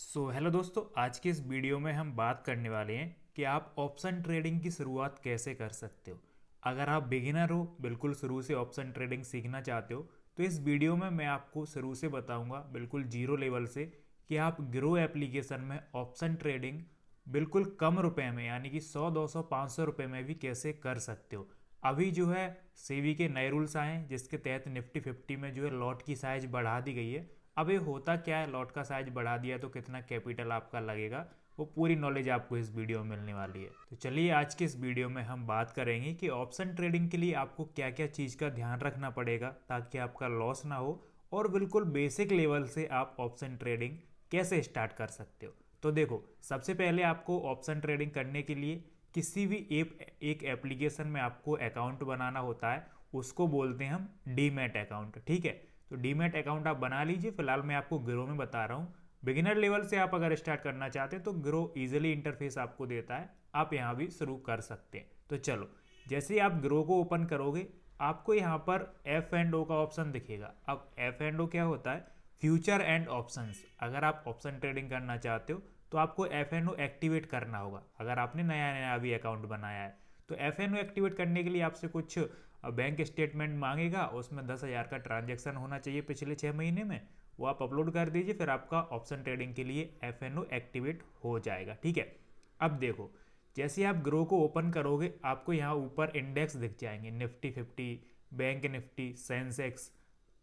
Hello दोस्तों, आज की इस वीडियो में हम बात करने वाले हैं कि आप ऑप्शन ट्रेडिंग की शुरुआत कैसे कर सकते हो। अगर आप बिगिनर हो, बिल्कुल शुरू से ऑप्शन ट्रेडिंग सीखना चाहते हो, तो इस वीडियो में मैं आपको शुरू से बताऊंगा, बिल्कुल जीरो लेवल से, कि आप ग्रो एप्लीकेशन में ऑप्शन ट्रेडिंग बिल्कुल कम रुपए में, यानी कि 100 200 500 रुपए में भी कैसे कर सकते हो। अभी जो है सेबी के नए रूल्स आए हैं, जिसके तहत निफ्टी 50 में जो है लॉट की साइज बढ़ा दी गई है। अब ये होता क्या है, लॉट का साइज बढ़ा दिया तो कितना कैपिटल आपका लगेगा, वो पूरी नॉलेज आपको इस वीडियो में मिलने वाली है। तो चलिए आज के इस वीडियो में हम बात करेंगे कि ऑप्शन ट्रेडिंग के लिए आपको क्या क्या चीज़ का ध्यान रखना पड़ेगा ताकि आपका लॉस ना हो, और बिल्कुल बेसिक लेवल से आप ऑप्शन ट्रेडिंग कैसे स्टार्ट कर सकते हो। तो देखो, सबसे पहले आपको ऑप्शन ट्रेडिंग करने के लिए किसी भी एक एप्लीकेशन में आपको अकाउंट बनाना होता है, उसको बोलते हैं हम डीमैट अकाउंट। ठीक है, तो डीमैट अकाउंट आप बना लीजिए। फिलहाल मैं आपको ग्रो में बता रहा हूँ। बिगिनर लेवल से आप अगर स्टार्ट करना चाहते हैं तो ग्रो इजीली इंटरफेस आपको देता है, आप यहाँ भी शुरू कर सकते हैं। तो चलो, जैसे ही आप ग्रो को ओपन करोगे, आपको यहाँ पर एफ एंड ओ का ऑप्शन दिखेगा। अब एफ एंड ओ क्या होता है? Future and options. अगर आप ऑप्शन ट्रेडिंग करना चाहते हो तो आपको एफ एंड ओ एक्टिवेट करना होगा, अगर आपने नया नया अभी अकाउंट बनाया है। तो एफ एन ओ एक्टिवेट करने के लिए आपसे कुछ बैंक स्टेटमेंट मांगेगा, उसमें 10,000 का ट्रांजैक्शन होना चाहिए पिछले 6 महीने में, वो आप अपलोड कर दीजिए, फिर आपका ऑप्शन ट्रेडिंग के लिए एफ एन ओ एक्टिवेट हो जाएगा। ठीक है, अब देखो, जैसे आप ग्रो को ओपन करोगे, आपको यहाँ ऊपर इंडेक्स दिख जाएंगे, निफ्टी 50, बैंक निफ्टी, सेंसेक्स।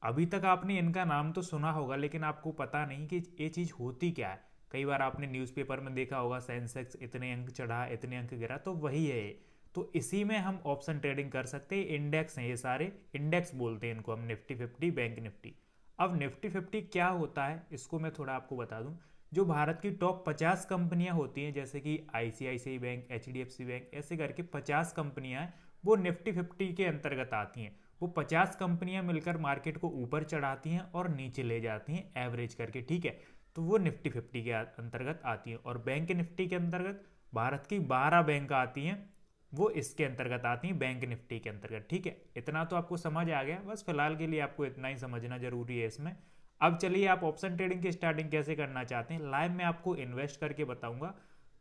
अभी तक आपने इनका नाम तो सुना होगा, लेकिन आपको पता नहीं कि ये चीज़ होती क्या है। कई बार आपने न्यूज़पेपर में देखा होगा, सेंसेक्स इतने अंक चढ़ा, इतने अंक गिरा, तो वही है ये। तो इसी में हम ऑप्शन ट्रेडिंग कर सकते हैं। इंडेक्स हैं ये सारे, इंडेक्स बोलते हैं इनको हम, निफ्टी 50, बैंक निफ्टी। अब निफ्टी 50 क्या होता है, इसको मैं थोड़ा आपको बता दूं। जो भारत की टॉप 50 कंपनियां होती हैं, जैसे कि आईसीआईसीआई बैंक, एचडीएफसी बैंक, ऐसे करके 50 कंपनियां हैं, वो निफ्टी 50 के अंतर्गत आती हैं। वो 50 कंपनियां मिलकर मार्केट को ऊपर चढ़ाती हैं और नीचे ले जाती हैं एवरेज करके। ठीक है, तो वो निफ्टी 50 के अंतर्गत आती हैं। और बैंक निफ्टी के अंतर्गत भारत की 12 बैंक आती हैं, वो इसके अंतर्गत आती हैं, बैंक निफ्टी के अंतर्गत। ठीक है, इतना तो आपको समझ आ गया। बस फिलहाल के लिए आपको इतना ही समझना जरूरी है इसमें। अब चलिए, आप ऑप्शन ट्रेडिंग की स्टार्टिंग कैसे करना चाहते हैं, लाइव में आपको इन्वेस्ट करके बताऊंगा।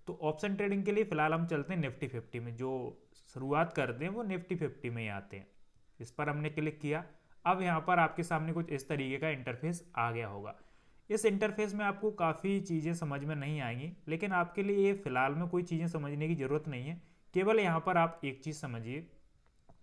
तो ऑप्शन ट्रेडिंग के लिए फिलहाल हम चलते हैं निफ्टी 50 में। जो शुरुआत करते हैं वो निफ्टी 50 में ही आते हैं। इस पर हमने क्लिक किया। अब यहाँ पर आपके सामने कुछ इस तरीके का इंटरफेस आ गया होगा। इस इंटरफेस में आपको काफ़ी चीज़ें समझ में नहीं आएंगी, लेकिन आपके लिए ये फिलहाल में कोई चीज़ें समझने की ज़रूरत नहीं है। केवल यहाँ पर आप एक चीज़ समझिए,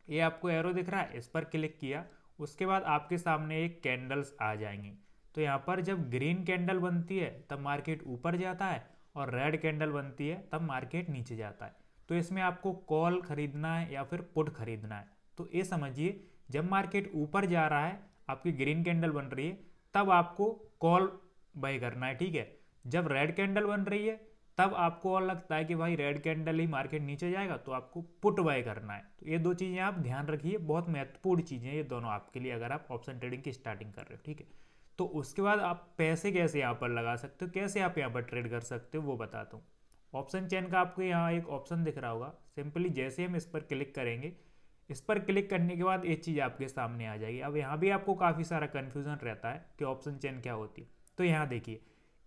ये आपको एरो दिख रहा है, इस पर क्लिक किया, उसके बाद आपके सामने एक कैंडल्स आ जाएंगी। तो यहाँ पर जब ग्रीन कैंडल बनती है तब मार्केट ऊपर जाता है, और रेड कैंडल बनती है तब मार्केट नीचे जाता है। तो इसमें आपको कॉल खरीदना है या फिर पुट खरीदना है। तो ये समझिए, जब मार्केट ऊपर जा रहा है, आपकी ग्रीन कैंडल बन रही है, तब आपको कॉल बाय करना है। ठीक है, जब रेड कैंडल बन रही है, तब आपको और लगता है कि भाई रेड कैंडल ही मार्केट नीचे जाएगा, तो आपको पुट बाय करना है। तो ये दो चीज़ें आप ध्यान रखिए, बहुत महत्वपूर्ण चीज़ें हैं ये दोनों आपके लिए, अगर आप ऑप्शन ट्रेडिंग की स्टार्टिंग कर रहे हो। ठीक है, तो उसके बाद आप पैसे कैसे यहाँ पर लगा सकते हो, कैसे आप यहाँ पर ट्रेड कर सकते हो, वो बताता हूँ। ऑप्शन चेन का आपको यहाँ एक ऑप्शन दिख रहा होगा। सिंपली जैसे हम इस पर क्लिक करेंगे, इस पर क्लिक करने के बाद एक चीज़ आपके सामने आ जाएगी। अब यहाँ भी आपको काफ़ी सारा कन्फ्यूजन रहता है कि ऑप्शन चेन क्या होती है। तो यहाँ देखिए,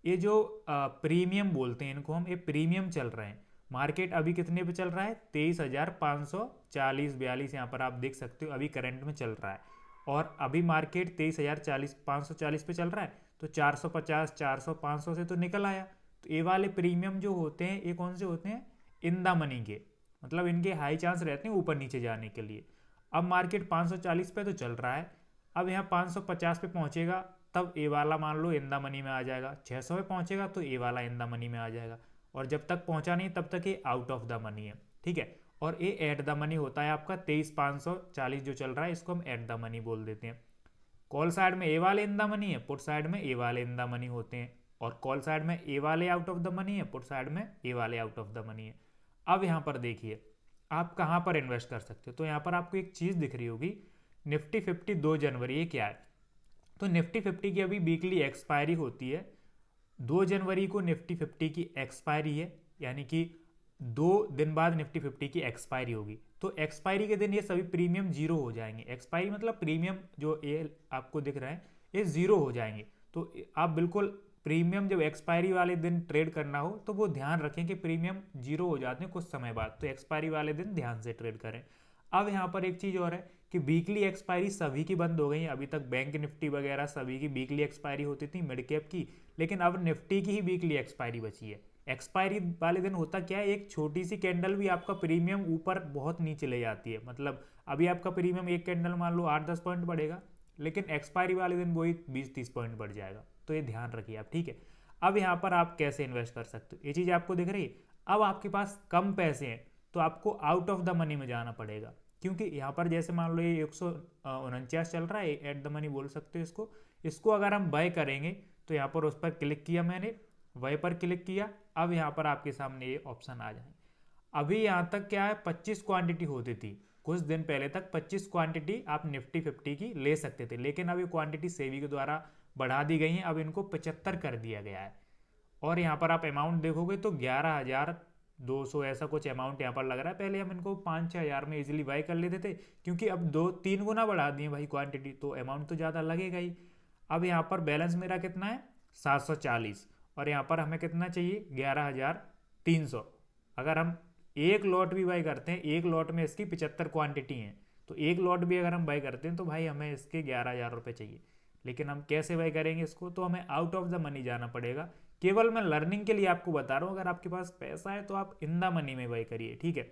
ये जो प्रीमियम बोलते हैं इनको हम, ये प्रीमियम चल रहे हैं। मार्केट अभी कितने पे चल रहा है? 23,540-42 यहाँ पर आप देख सकते हो, अभी करंट में चल रहा है। और अभी मार्केट 23,540 पे चल रहा है, तो 450, 400, 500 से तो निकल आया। तो ये वाले प्रीमियम जो होते हैं, ये कौन से होते हैं? इन द मनी के, मतलब इनके हाई चांस रहते हैं ऊपर नीचे जाने के लिए। अब मार्केट 540 पे तो चल रहा है, अब यहाँ 550 पे पहुंचेगा, तब ए वाला मान लो इन द मनी में आ जाएगा। 600 पे पहुंचेगा तो ए वाला इन द मनी में आ जाएगा, और जब तक पहुंचा नहीं तब तक ये आउट ऑफ द मनी है। ठीक है, और ये एट द मनी होता है आपका 23,540 जो चल रहा है, इसको हम एट द मनी बोल देते हैं। कॉल साइड में ए वाले इन द मनी है, पुट साइड में ए वाले इन द मनी होते हैं। और कॉल साइड में ए वाले आउट ऑफ द मनी है, पुट साइड में ए वाले आउट ऑफ द मनी है। अब यहाँ पर देखिए, आप कहाँ पर इन्वेस्ट कर सकते हो। तो यहाँ पर आपको एक चीज़ दिख रही होगी, निफ्टी 50 2 जनवरी, ये क्या है? तो निफ्टी 50 की अभी वीकली एक्सपायरी होती है। 2 जनवरी को निफ्टी 50 की एक्सपायरी है, यानी कि 2 दिन बाद निफ्टी 50 की एक्सपायरी होगी। तो एक्सपायरी के दिन ये सभी प्रीमियम जीरो हो जाएंगे। एक्सपायरी मतलब प्रीमियम जो ये आपको दिख रहा है, ये जीरो हो जाएंगे। तो आप बिल्कुल प्रीमियम जब एक्सपायरी वाले दिन ट्रेड करना हो तो वो ध्यान रखें कि प्रीमियम जीरो हो जाते हैं कुछ समय बाद, तो एक्सपायरी वाले दिन ध्यान से ट्रेड करें। अब यहाँ पर एक चीज़ और है कि वीकली एक्सपायरी सभी की बंद हो गई है। अभी तक बैंक निफ्टी वगैरह सभी की वीकली एक्सपायरी होती थी मिड कैप की, लेकिन अब निफ्टी की ही वीकली एक्सपायरी बची है। एक्सपायरी वाले दिन होता क्या है, एक छोटी सी कैंडल भी आपका प्रीमियम ऊपर बहुत नीचे ले जाती है। मतलब अभी आपका प्रीमियम एक कैंडल मान लो 8-10 पॉइंट बढ़ेगा, लेकिन एक्सपायरी वाले दिन वही 20-30 पॉइंट बढ़ जाएगा। तो ये ध्यान रखिए आप, ठीक है। अब यहाँ पर आप कैसे इन्वेस्ट कर सकते हो, ये चीज़ आपको दिख रही है। अब आपके पास कम पैसे हैं तो आपको आउट ऑफ द मनी में जाना पड़ेगा, क्योंकि यहाँ पर जैसे मान लो ये 149 चल रहा है, एट द मनी बोल सकते हो इसको। इसको अगर हम बाय करेंगे तो यहाँ पर उस पर क्लिक किया मैंने, बाय पर क्लिक किया। अब यहाँ पर आपके सामने ये ऑप्शन आ जाए। अभी यहाँ तक क्या है, 25 क्वांटिटी होती थी कुछ दिन पहले तक। 25 क्वांटिटी आप निफ्टी 50 की ले सकते थे, लेकिन अभी क्वांटिटी सेबी के द्वारा बढ़ा दी गई है। अब इनको 75 कर दिया गया है। और यहाँ पर आप अमाउंट देखोगे तो 11,200 ऐसा कुछ अमाउंट यहाँ पर लग रहा है। पहले हम इनको 5-6 हज़ार में इजीली बाई कर लेते थे, क्योंकि अब 2-3 गुना बढ़ा दिए भाई क्वांटिटी, तो अमाउंट तो ज़्यादा लगेगा ही। अब यहाँ पर बैलेंस मेरा कितना है, 740, और यहाँ पर हमें कितना चाहिए, 11,300। अगर हम एक लॉट भी बाई करते हैं, एक लॉट में इसकी 75 क्वांटिटी हैं, तो एक लॉट भी अगर हम बाई करते हैं तो भाई हमें इसके 11,000 रुपये चाहिए। लेकिन हम कैसे बाई करेंगे इसको, तो हमें आउट ऑफ द मनी जाना पड़ेगा। केवल मैं लर्निंग के लिए आपको बता रहा हूँ, अगर आपके पास पैसा है तो आप इन द मनी में बाई करिए, ठीक है।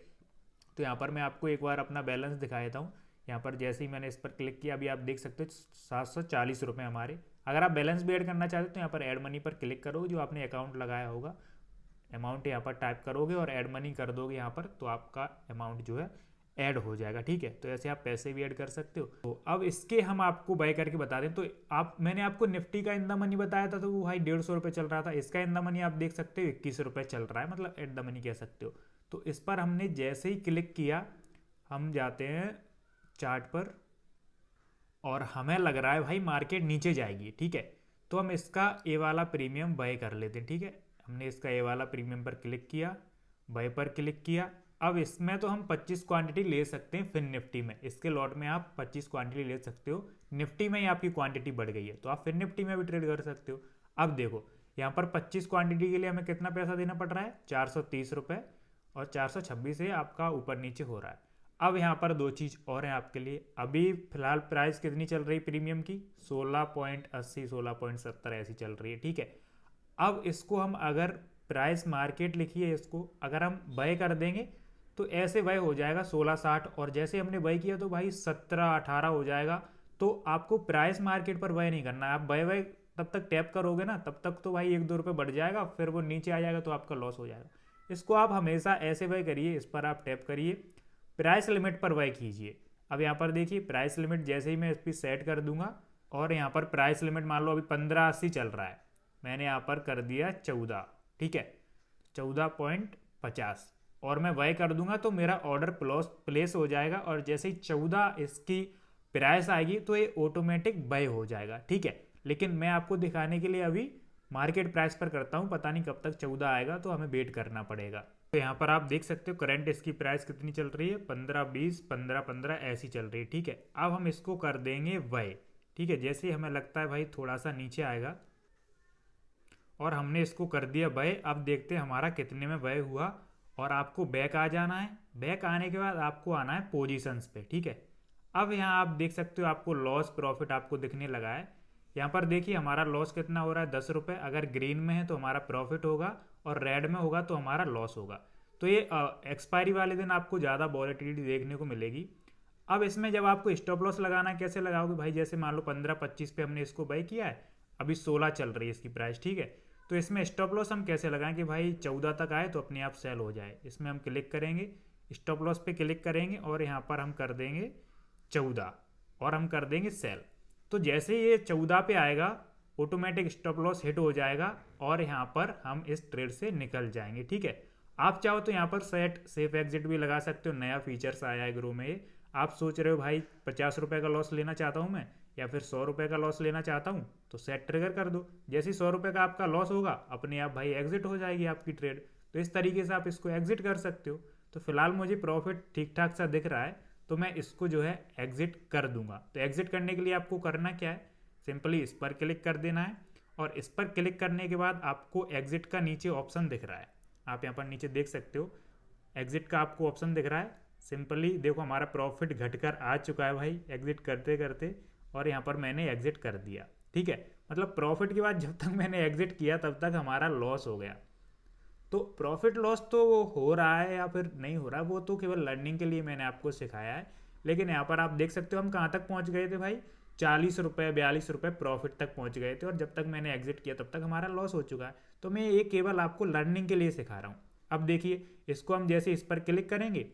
तो यहाँ पर मैं आपको एक बार अपना बैलेंस दिखा देता हूँ। यहाँ पर जैसे ही मैंने इस पर क्लिक किया, अभी आप देख सकते हो 740 रुपये हमारे। अगर आप बैलेंस भी ऐड करना चाहते हो तो यहाँ पर ऐड मनी पर क्लिक करोगे, जो आपने अकाउंट लगाया होगा अमाउंट यहाँ पर टाइप करोगे और ऐड मनी कर दोगे यहाँ पर, तो आपका अमाउंट जो है ऐड हो जाएगा, ठीक है। तो ऐसे आप पैसे भी ऐड कर सकते हो। तो अब इसके हम आपको बाय करके बता दें, तो मैंने आपको निफ्टी का इन द मनी बताया था, तो वो भाई 150 रुपये चल रहा था। इसका इन द मनी आप देख सकते हो 21 रुपये चल रहा है, मतलब एट द मनी कह सकते हो। तो इस पर हमने जैसे ही क्लिक किया, हम जाते हैं चार्ट पर, और हमें लग रहा है भाई मार्केट नीचे जाएगी, ठीक है। तो हम इसका ए वाला प्रीमियम बाय कर लेते हैं, ठीक है। हमने इसका ए वाला प्रीमियम पर क्लिक किया, बाय पर क्लिक किया। अब इसमें तो हम 25 क्वांटिटी ले सकते हैं। फिर निफ्टी में इसके लॉट में आप 25 क्वांटिटी ले सकते हो। निफ्टी में ही आपकी क्वांटिटी बढ़ गई है तो आप फिर निफ्टी में भी ट्रेड कर सकते हो। अब देखो यहाँ पर 25 क्वांटिटी के लिए हमें कितना पैसा देना पड़ रहा है, 430 रुपये, और 426 से आपका ऊपर नीचे हो रहा है। अब यहाँ पर दो चीज़ और हैं आपके लिए। अभी फिलहाल प्राइस कितनी चल रही प्रीमियम की, 16.80 16.70 ऐसी चल रही है, ठीक है। अब इसको हम अगर प्राइस मार्केट लिखिए, इसको अगर हम बाय कर देंगे तो ऐसे बाय हो जाएगा 16.60, और जैसे हमने बाय किया तो भाई 17-18 हो जाएगा। तो आपको प्राइस मार्केट पर बाय नहीं करना है। आप बाय तब तक टैप करोगे ना, तब तक तो भाई 1-2 रुपये बढ़ जाएगा, फिर वो नीचे आ जाएगा तो आपका लॉस हो जाएगा। इसको आप हमेशा ऐसे बाय करिए, इस पर आप टैप करिए, प्राइस लिमिट पर बाय कीजिए। अब यहाँ पर देखिए प्राइस लिमिट जैसे ही मैं इस पर सेट कर दूंगा, और यहाँ पर प्राइस लिमिट मान लो अभी 15.80 चल रहा है, मैंने यहाँ पर कर दिया 14, ठीक है, 14.50, और मैं बाय कर दूंगा तो मेरा ऑर्डर प्लेस हो जाएगा। और जैसे ही 14 इसकी प्राइस आएगी तो ये ऑटोमेटिक बाय हो जाएगा, ठीक है। लेकिन मैं आपको दिखाने के लिए अभी मार्केट प्राइस पर करता हूँ, पता नहीं कब तक 14 आएगा, तो हमें वेट करना पड़ेगा। तो यहाँ पर आप देख सकते हो करंट इसकी प्राइस कितनी चल रही है, 15-20 15-15 ऐसी चल रही है, ठीक है। अब हम इसको कर देंगे बाय, ठीक है। जैसे हमें लगता है भाई थोड़ा सा नीचे आएगा, और हमने इसको कर दिया बाय। अब देखते हैं हमारा कितने में बाय हुआ, और आपको बैक आ जाना है। बैक आने के बाद आपको आना है पोजीशंस पे, ठीक है। अब यहाँ आप देख सकते हो आपको लॉस प्रॉफिट आपको दिखने लगा है। यहाँ पर देखिए हमारा लॉस कितना हो रहा है, 10 रुपये। अगर ग्रीन में है तो हमारा प्रॉफिट होगा, और रेड में होगा तो हमारा लॉस होगा। तो ये एक्सपायरी वाले दिन आपको ज़्यादा वॉलेटिलिटी देखने को मिलेगी। अब इसमें जब आपको स्टॉप लॉस लगाना है, कैसे लगाओगे भाई, जैसे मान लो 15-25 पे हमने इसको बाय किया है, अभी 16 चल रही है इसकी प्राइस, ठीक है। तो इसमें स्टॉप लॉस हम कैसे लगाएं कि भाई 14 तक आए तो अपने आप सेल हो जाए। इसमें हम क्लिक करेंगे, स्टॉप लॉस पे क्लिक करेंगे, और यहाँ पर हम कर देंगे 14, और हम कर देंगे सेल। तो जैसे ये 14 पे आएगा ऑटोमेटिक स्टॉप लॉस हिट हो जाएगा, और यहाँ पर हम इस ट्रेड से निकल जाएंगे, ठीक है। आप चाहो तो यहाँ पर सेफ एग्जिट भी लगा सकते हो, नया फीचर्स आया है ग्रो में। आप सोच रहे हो भाई 50 रुपये का लॉस लेना चाहता हूँ मैं, या फिर 100 रुपये का लॉस लेना चाहता हूँ, तो सेट ट्रिगर कर दो। जैसे 100 रुपये का आपका लॉस होगा, अपने आप भाई एग्जिट हो जाएगी आपकी ट्रेड। तो इस तरीके से आप इसको एग्जिट कर सकते हो। तो फिलहाल मुझे प्रॉफिट ठीक ठाक सा दिख रहा है, तो मैं इसको जो है एग्जिट कर दूंगा। तो एग्जिट करने के लिए आपको करना क्या है, सिंपली इस पर क्लिक कर देना है, और इस पर क्लिक करने के बाद आपको एग्जिट का नीचे ऑप्शन दिख रहा है, आप यहाँ पर नीचे देख सकते हो एग्जिट का आपको ऑप्शन दिख रहा है। सिंपली देखो हमारा प्रॉफिट घटकर आ चुका है भाई एग्जिट करते करते, और यहाँ पर मैंने एग्जिट कर दिया। ठीक है, मतलब प्रॉफिट के बाद जब तक मैंने एग्जिट किया तब तक हमारा लॉस हो गया। तो प्रॉफिट लॉस तो वो हो रहा है या फिर नहीं हो रहा है वो तो केवल लर्निंग के लिए मैंने आपको सिखाया है। लेकिन यहाँ पर आप देख सकते हो हम कहाँ तक पहुँच गए थे भाई, 40 रुपये 42 रुपये प्रॉफिट तक पहुँच गए थे, और जब तक मैंने एग्जिट किया तब तक हमारा लॉस हो चुका है। तो मैं ये केवल आपको लर्निंग के लिए सिखा रहा हूँ। अब देखिए इसको हम जैसे इस पर क्लिक करेंगे,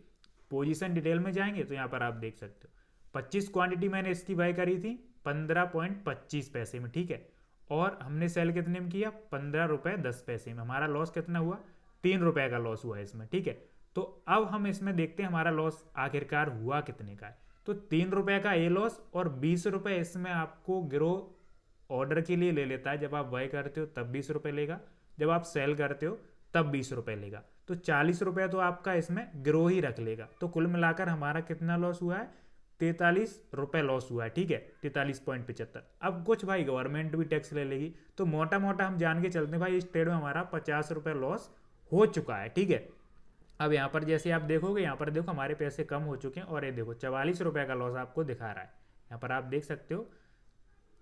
पोजीशन डिटेल में जाएंगे तो यहाँ पर आप देख सकते हो 25 क्वांटिटी मैंने इसकी बाई करी थी 15.25 पैसे में। ठीक है, और हमने सेल कितने में किया 15 रुपये 10 पैसे में। हमारा लॉस कितना हुआ 3 रुपये का लॉस हुआ इसमें। ठीक है, तो अब हम इसमें देखते हैं हमारा लॉस आखिरकार हुआ कितने का है। तो 3 रुपये का ये लॉस, और 20 रुपये इसमें आपको ग्रो ऑर्डर के लिए ले लेता है। जब आप बाय करते हो तब 20 रुपये लेगा, जब आप सेल करते हो तब 20 रुपये लेगा। तो 40 रुपये तो आपका इसमें ग्रो ही रख लेगा। तो कुल मिलाकर हमारा कितना लॉस हुआ है 43 रुपये लॉस हुआ है। ठीक है, 43.75। अब कुछ भाई गवर्नमेंट भी टैक्स ले लेगी, तो मोटा मोटा हम जान के चलते हैं भाई इस ट्रेड में हमारा 50 रुपये लॉस हो चुका है। ठीक है, अब यहाँ पर जैसे आप देखोगे यहाँ पर देखो हमारे पैसे कम हो चुके हैं, और ये देखो 44 रुपये का लॉस आपको दिखा रहा है। यहाँ पर आप देख सकते हो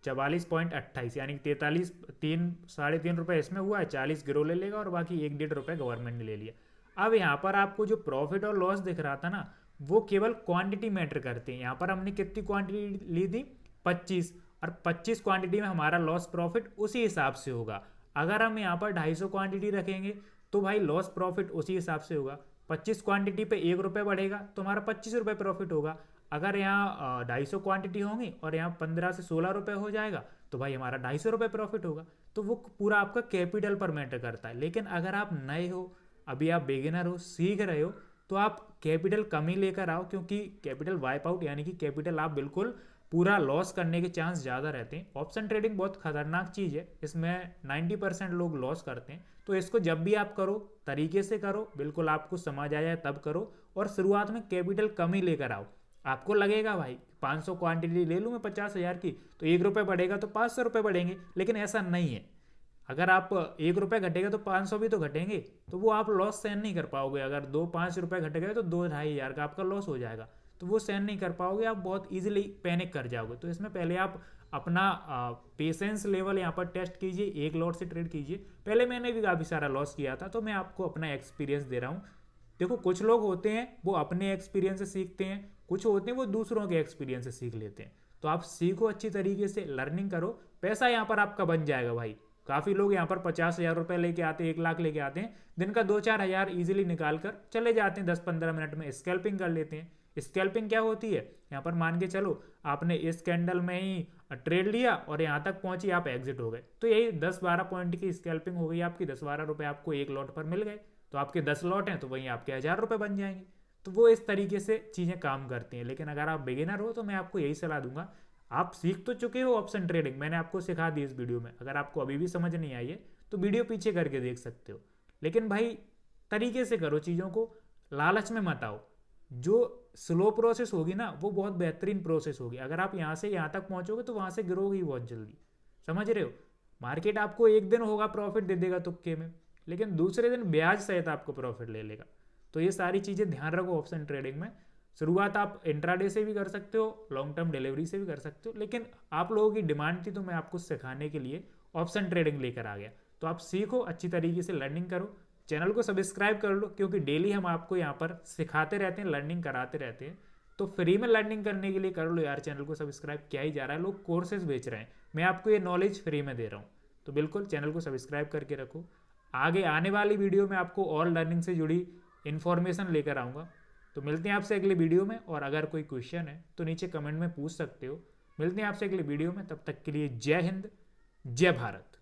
44.28, यानी 43 3.5 रुपये इसमें हुआ है, 40 ग्रो ले लेगा और बाकी 1-1.5 रुपये गवर्नमेंट ने ले लिया। अब यहाँ पर आपको जो प्रॉफिट और लॉस दिख रहा था ना, वो केवल क्वांटिटी मैटर करते हैं। यहाँ पर हमने कितनी क्वांटिटी ली थी 25, और 25 क्वांटिटी में हमारा लॉस प्रॉफिट उसी हिसाब से होगा। अगर हम यहाँ पर 250 क्वांटिटी रखेंगे तो भाई लॉस प्रॉफिट उसी हिसाब से होगा। 25 क्वांटिटी पे 1 रुपये बढ़ेगा तो हमारा 25 रुपये प्रॉफिट होगा। अगर यहाँ 250 क्वांटिटी होंगी और यहाँ 15 से 16 रुपये हो जाएगा तो भाई हमारा 250 रुपये प्रॉफिट होगा। तो वो पूरा आपका कैपिटल पर मैटर करता है। लेकिन अगर आप नए हो, अभी आप बिगिनर हो, सीख रहे हो, तो आप कैपिटल कम ही लेकर आओ, क्योंकि कैपिटल वाइप आउट यानी कि कैपिटल आप बिल्कुल पूरा लॉस करने के चांस ज़्यादा रहते हैं। ऑप्शन ट्रेडिंग बहुत खतरनाक चीज़ है, इसमें 90% लोग लॉस करते हैं। तो इसको जब भी आप करो तरीके से करो, बिल्कुल आपको समझ आ जाए तब करो, और शुरुआत में कैपिटल कम ही लेकर आओ। आपको लगेगा भाई 500 क्वांटिटी ले लूँ मैं 50,000 की तो 1 रुपये बढ़ेगा तो 500 रुपये बढ़ेंगे, लेकिन ऐसा नहीं है। अगर आप 1 रुपये घटेगा तो 500 भी तो घटेंगे, तो वो आप लॉस सहन नहीं कर पाओगे। अगर 2-5 रुपये घट गए तो 2-2,500 का आपका लॉस हो जाएगा, तो वो सहन नहीं कर पाओगे, आप बहुत इजीली पैनिक कर जाओगे। तो इसमें पहले आप अपना पेशेंस लेवल यहाँ पर टेस्ट कीजिए, एक लॉट से ट्रेड कीजिए। पहले मैंने भी काफ़ी सारा लॉस किया था, तो मैं आपको अपना एक्सपीरियंस दे रहा हूँ। देखो कुछ लोग होते हैं वो अपने एक्सपीरियंस से सीखते हैं, कुछ होते हैं वो दूसरों के एक्सपीरियंस से सीख लेते हैं। तो आप सीखो अच्छी तरीके से, लर्निंग करो, पैसा यहाँ पर आपका बन जाएगा भाई। काफ़ी लोग यहाँ पर 50,000 रुपये लेके आते हैं, 1 लाख लेके आते हैं, दिन का 2-4 हज़ार ईजिली निकाल कर चले जाते हैं, 10-15 मिनट में स्कैल्पिंग कर लेते हैं। स्कैल्पिंग क्या होती है, यहाँ पर मान के चलो आपने इस कैंडल में ही ट्रेड लिया और यहाँ तक पहुंची, आप एग्जिट हो गए, तो यही 10-12 पॉइंट की स्कैल्पिंग हो गई आपकी। 10-12 रुपये आपको एक लॉट पर मिल गए, तो आपके 10 लॉट हैं तो वहीं आपके 1,000 रुपये बन जाएंगे। तो वो इस तरीके से चीज़ें काम करती हैं। लेकिन अगर आप बिगिनर हो तो मैं आपको यही सलाह दूंगा, आप सीख तो चुके हो ऑप्शन ट्रेडिंग, मैंने आपको सिखा दी इस वीडियो में। अगर आपको अभी भी समझ नहीं आई है तो वीडियो पीछे करके देख सकते हो, लेकिन भाई तरीके से करो चीज़ों को, लालच में मत आओ। जो स्लो प्रोसेस होगी ना वो बहुत बेहतरीन प्रोसेस होगी। अगर आप यहाँ से यहाँ तक पहुँचोगे तो वहाँ से गिरोगी बहुत जल्दी, समझ रहे हो। मार्केट आपको एक दिन होगा प्रॉफिट दे देगा तुक्के में, लेकिन दूसरे दिन ब्याज सहित आपको प्रॉफिट ले लेगा। तो ये सारी चीज़ें ध्यान रखो ऑप्शन ट्रेडिंग में। शुरुआत आप इंट्राडे से भी कर सकते हो, लॉन्ग टर्म डिलीवरी से भी कर सकते हो, लेकिन आप लोगों की डिमांड थी तो मैं आपको सिखाने के लिए ऑप्शन ट्रेडिंग लेकर आ गया। तो आप सीखो, अच्छी तरीके से लर्निंग करो, चैनल को सब्सक्राइब कर लो, क्योंकि डेली हम आपको यहाँ पर सिखाते रहते हैं, लर्निंग कराते रहते हैं। तो फ्री में लर्निंग करने के लिए कर लो यार, चैनल को सब्सक्राइब। क्या ही जा रहा है, लोग कोर्सेज बेच रहे हैं, मैं आपको ये नॉलेज फ्री में दे रहा हूँ। तो बिल्कुल चैनल को सब्सक्राइब करके रखो। आगे आने वाली वीडियो में आपको और लर्निंग से जुड़ी इन्फॉर्मेशन लेकर आऊँगा। तो मिलते हैं आपसे अगले वीडियो में, और अगर कोई क्वेश्चन है तो नीचे कमेंट में पूछ सकते हो। मिलते हैं आपसे अगले वीडियो में, तब तक के लिए जय हिंद, जय भारत।